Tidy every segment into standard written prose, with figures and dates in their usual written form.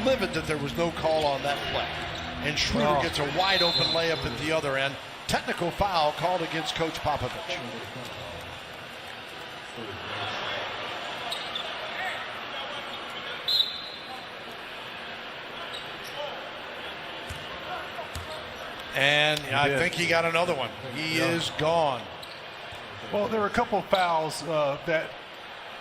livid that there was no call on that play. And Schroeder gets a wide open layup at the other end. Technical foul called against Coach Popovich. And I think he got another one. He is gone. Well, there were a couple of fouls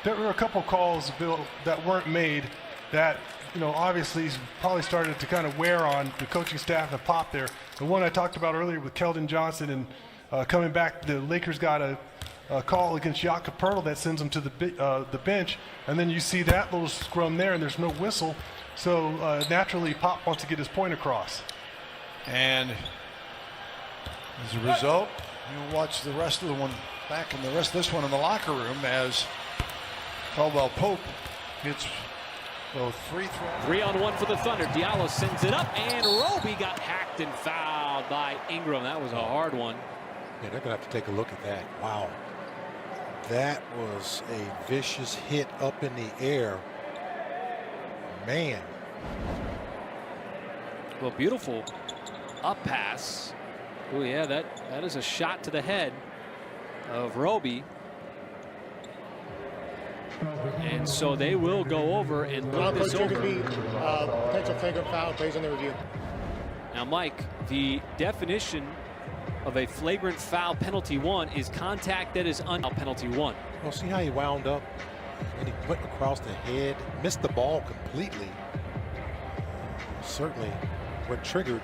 there were a couple of calls, Bill, that weren't made that, you know, obviously he's probably started to kind of wear on the coaching staff and Pop there. The one I talked about earlier with Keldon Johnson and coming back, the Lakers got a call against Jakob Poeltl that sends him to the bench, and then you see that little scrum there and there's no whistle. So naturally Pop wants to get his point across. And as a result, you watch the rest of the one back and the rest of this one in the locker room as Caldwell Pope hits both free throws. 3-on-1 for the Thunder. Diallo sends it up, and Roby got hacked and fouled by Ingram. That was a hard one. Yeah, they're going to have to take a look at that. Wow. That was a vicious hit up in the air. Man. Well, beautiful up pass. Oh, yeah, that is a shot to the head of Roby. And so they will go over and look this over. Potential flagrant foul based on the review. Now, Mike, the definition of a flagrant foul penalty one is contact that is penalty one. Well, see how he wound up and he went across the head, missed the ball completely. Certainly what triggered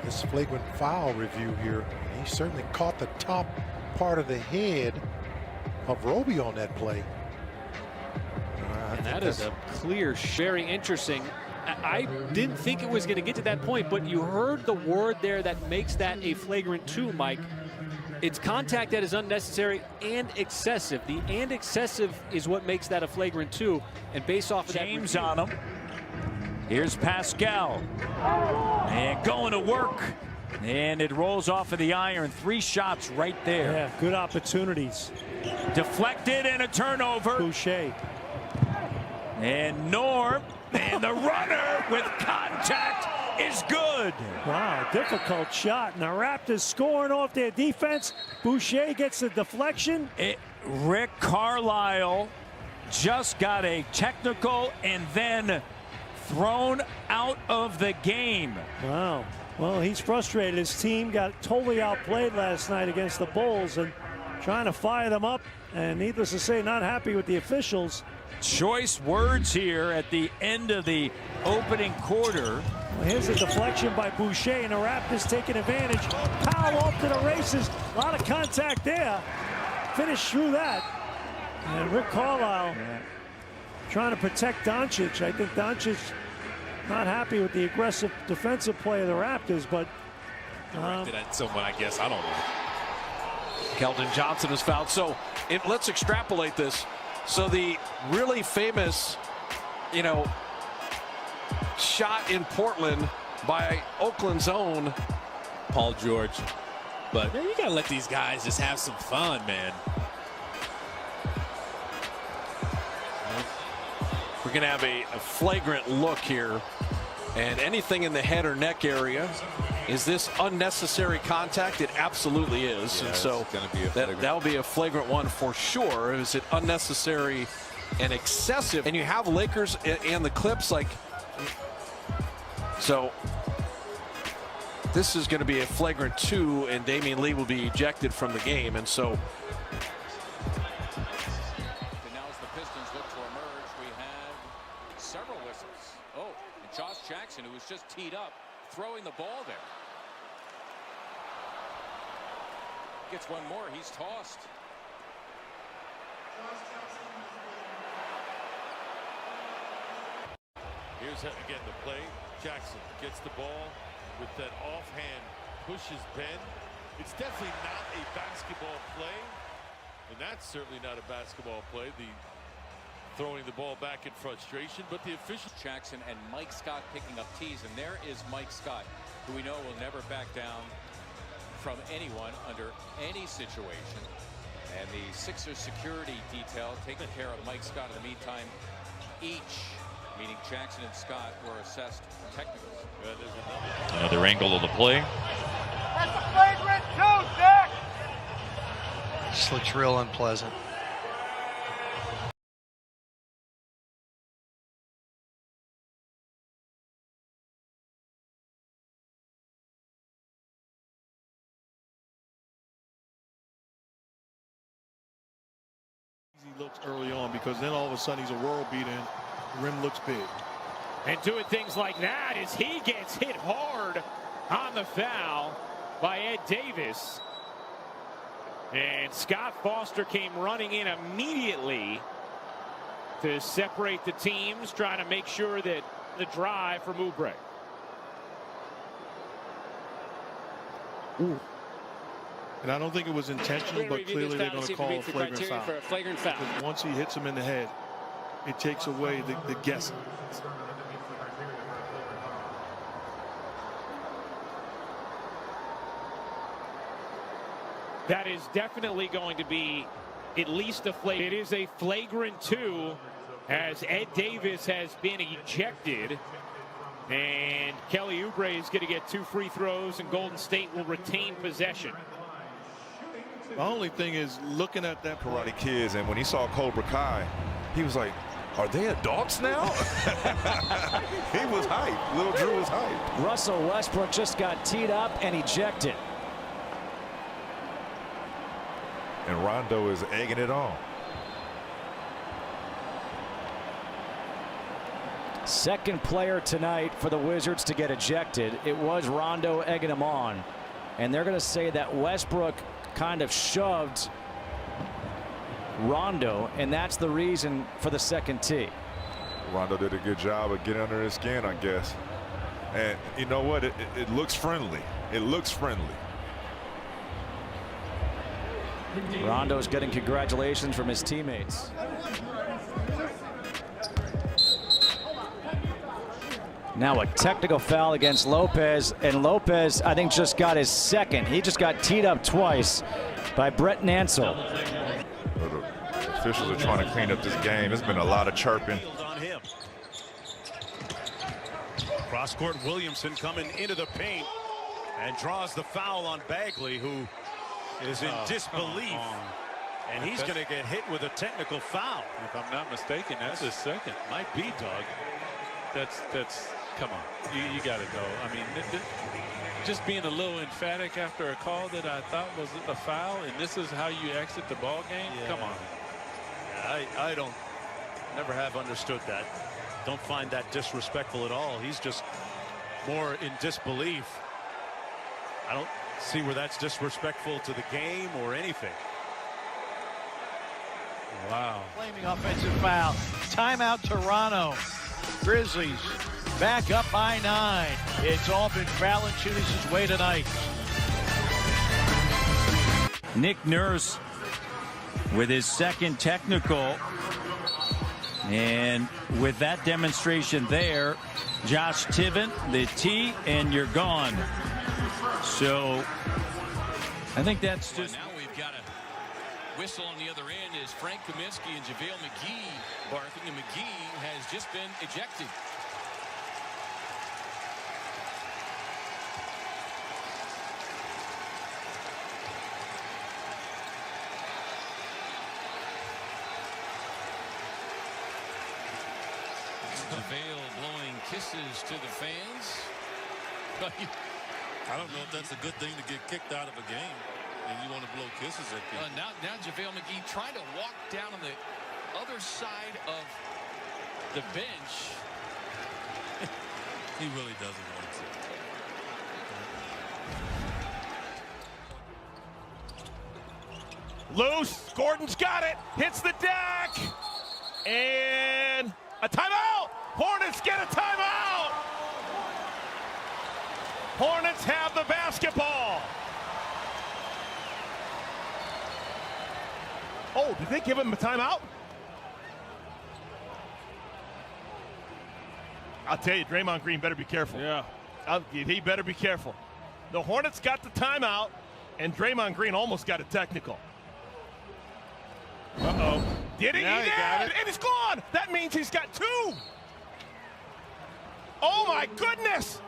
this flagrant foul review here. He certainly caught the top part of the head of Roby on that play. And that is a clear, very interesting. I didn't think it was going to get to that point, but you heard the word there that makes that a flagrant two, Mike. It's contact that is unnecessary and excessive. The and excessive is what makes that a flagrant two. And based off of James on him. Here's Pascal. And going to work. And it rolls off of the iron. 3 shots right there. Yeah, good opportunities. Deflected and a turnover. Boucher. And Norm. And the runner with contact is good. Wow, difficult shot. And the Raptors scoring off their defense. Boucher gets the deflection. Rick Carlisle just got a technical and then thrown out of the game. Wow. Well, he's frustrated. His team got totally outplayed last night against the Bulls and trying to fire them up. And needless to say, not happy with the officials. Choice words here at the end of the opening quarter. Well, here's a deflection by Boucher, and the Raptors taking advantage. Powell off to the races. A lot of contact there. Finish through that. And Rick Carlisle trying to protect Doncic. I think Doncic not happy with the aggressive defensive play of the Raptors, but directed at someone, I guess. I don't know. Keldon Johnson is fouled. So let's extrapolate this. So the really famous, shot in Portland by Oakland's own Paul George. But you gotta let these guys just have some fun, man. We're gonna have a flagrant look here, and anything in the head or neck area. Is this unnecessary contact? It absolutely is. Yeah, and so that'll be a flagrant one for sure. Is it unnecessary and excessive? And you have Lakers and the Clips so this is going to be a flagrant 2, and Damian Lee will be ejected from the game. And so now as the Pistons look to emerge, we have several whistles. Oh, and Josh Jackson, who was just teed up, throwing the ball there. Gets one more. He's tossed. Here's again the play. Jackson gets the ball with that offhand pushes Ben. It's definitely not a basketball play, and that's certainly not a basketball play. The throwing the ball back in frustration, but the official. Jackson and Mike Scott picking up tees, and there is Mike Scott, who we know will never back down from anyone under any situation. And the Sixers security detail taking care of Mike Scott in the meantime. Each meaning Jackson and Scott were assessed technicals. Another angle of the play. That's a flagrant 2, Zach! This looks real unpleasant. He looks early on because then all of a sudden he's a world beater and the rim looks big. And doing things like that as he gets hit hard on the foul by Ed Davis. And Scott Foster came running in immediately to separate the teams, trying to make sure that the drive from Oubre. And I don't think it was intentional, but clearly they're going to call a flagrant foul. Because once he hits him in the head, it takes away the guessing. That is definitely going to be at least a flagrant. It is a flagrant 2 as Ed Davis has been ejected. And Kelly Oubre is going to get 2 free throws, and Golden State will retain possession. The only thing is looking at that Karate Kids, and when he saw Cobra Kai, he was like, are they adults now? He was hyped. Little Drew was hyped. Russell Westbrook just got teed up and ejected. And Rondo is egging it on. Second player tonight for the Wizards to get ejected. It was Rondo egging him on. And they're going to say that Westbrook kind of shoved Rondo, and that's the reason for the second tee. Rondo did a good job of getting under his skin, I guess. And you know what? It looks friendly. It looks friendly. Rondo's getting congratulations from his teammates. Now a technical foul against Lopez, and Lopez, I think, just got his second. He just got teed up twice by Brett Nansel. The officials are trying to clean up this game. There's been a lot of chirping. On him. Cross-court Williamson coming into the paint and draws the foul on Bagley, who is in disbelief. And he's going to get hit with a technical foul. If I'm not mistaken, that's his second. Might be, Doug. That's come on. You got to go. I mean, just being a little emphatic after a call that I thought was a foul, and this is how you exit the ball game? Yeah. Come on. I don't never have understood that. Don't find that disrespectful at all. He's just more in disbelief. I don't see where that's disrespectful to the game or anything. Wow. Flaming offensive foul. Timeout Toronto. Grizzlies back up by 9. It's all been Valanciunas' way tonight. Nick Nurse with his second technical. And with that demonstration there, Josh Tiven, the tee, and you're gone. So I think that's just. Now we've got a whistle on the other end as Frank Kaminsky and JaVale McGee barking, and McGee has just been ejected. JaVale blowing kisses to the fans. I don't know if that's a good thing to get kicked out of a game and you want to blow kisses at people. Now JaVale McGee trying to walk down on the other side of the bench. He really doesn't want to. Loose. Gordon's got it. Hits the deck. And a timeout. Hornets get a timeout. Hornets have the basketball. Oh, did they give him a timeout? I'll tell you, Draymond Green better be careful. Yeah. He better be careful. The Hornets got the timeout, and Draymond Green almost got a technical. Uh-oh. Did he? Now He he got did! it. And he's gone! That means he's got 2. Oh my goodness!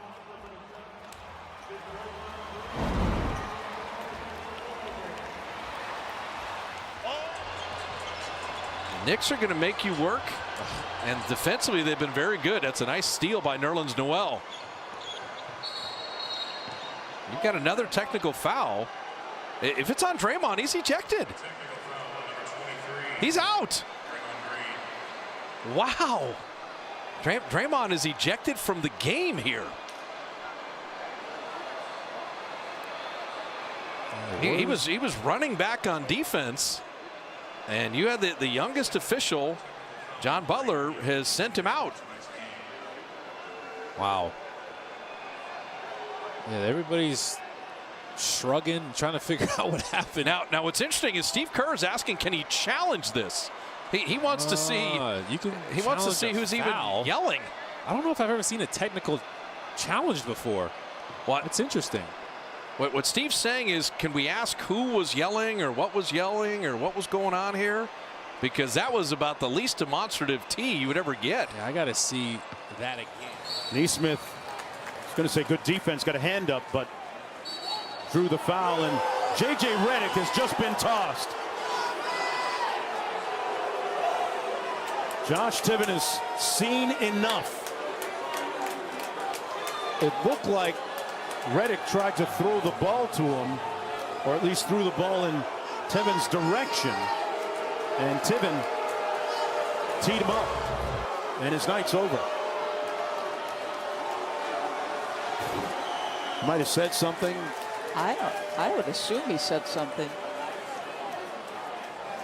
Knicks are going to make you work, and defensively they've been very good. That's a nice steal by Nerlens Noel. You've got another technical foul. If it's on Draymond, he's ejected. He's out. Wow. Draymond is ejected from the game here. He was running back on defense, and you had the youngest official, John Butler, has sent him out. Wow. Yeah, everybody's shrugging, trying to figure out what happened. Now what's interesting is Steve Kerr is asking, can he challenge this? He wants to see. He wants to see who's even yelling. I don't know if I've ever seen a technical challenge before. What? It's interesting. What Steve's saying is, can we ask who was yelling or what was yelling or what was going on here? Because that was about the least demonstrative tee you would ever get. Yeah, I got to see that again. Neesmith is going to say good defense, got a hand up, but drew the foul, and J.J. Redick has just been tossed. Josh Tiven has seen enough. It looked like Redick tried to throw the ball to him, or at least threw the ball in Tiven's direction, and Tiven teed him up, and his night's over. Might have said something. I would assume he said something.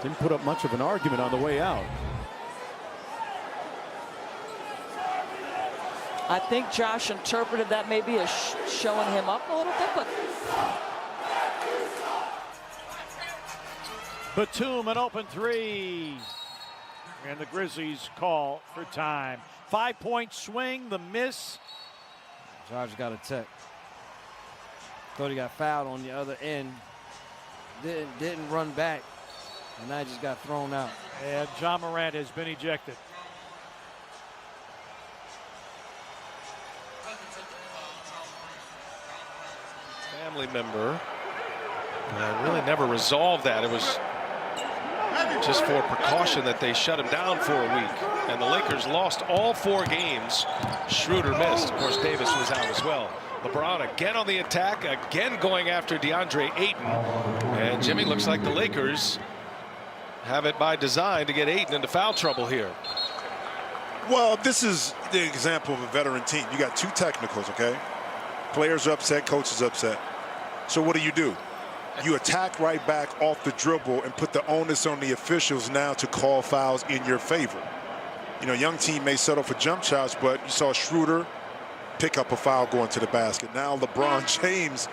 Didn't put up much of an argument on the way out. I think Josh interpreted that maybe as showing him up a little bit, but Batum, an open three. And the Grizzlies call for time. 5-point swing, the miss. Josh got a tech. Thought he got fouled on the other end. Didn't run back. And I just got thrown out. And John Morant has been ejected. Family member really never resolved that. It was just for precaution that they shut him down for a week, and the Lakers lost all 4 games. Schroeder missed. Of course, Davis was out as well. LeBron again on the attack, again going after DeAndre Ayton, and Jimmy, looks like the Lakers have it by design to get Ayton into foul trouble here. Well, this is the example of a veteran team. You got 2 technicals, okay? Players are upset, coaches upset. So what do? You attack right back off the dribble and put the onus on the officials now to call fouls in your favor. You know, young team may settle for jump shots, but you saw Schroeder pick up a foul going to the basket. Now LeBron James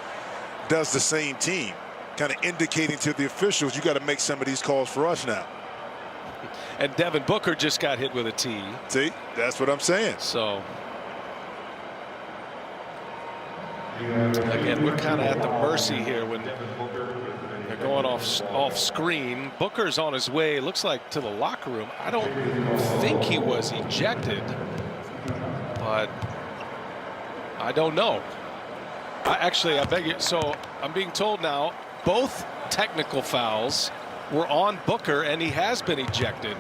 does the same team, kind of indicating to the officials, you got to make some of these calls for us now. And Devin Booker just got hit with a tee. See, that's what I'm saying. So again, we're kind of at the mercy here when they're going off screen. Booker's on his way, looks like, to the locker room. I don't think he was ejected, but I don't know. I beg you. So I'm being told now both technical fouls were on Booker, and he has been ejected.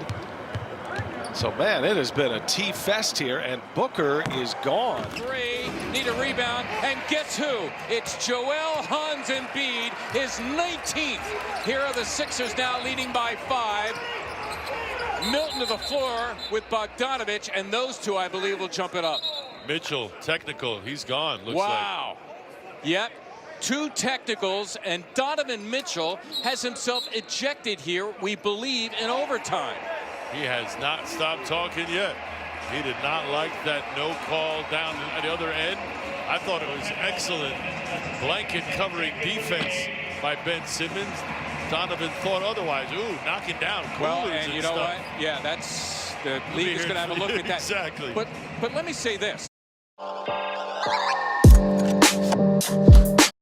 So, man, it has been a tee fest here, and Booker is gone. 3, need a rebound, and guess who? It's Joel Hans Embiid, his 19th. Here are the Sixers now leading by 5. Milton to the floor with Bogdanovich, and those two, I believe, will jump it up. Mitchell, technical, he's gone. Looks wow. Yep. 2 technicals, and Donovan Mitchell has himself ejected here, we believe, in overtime. He has not stopped talking yet. He did not like that no call down at the other end. I thought it was excellent blanket covering defense by Ben Simmons. Donovan thought otherwise. Ooh, knocking down coolers. Well, and you know what? Yeah, that's the league is going to have a look at that. Exactly. But let me say this.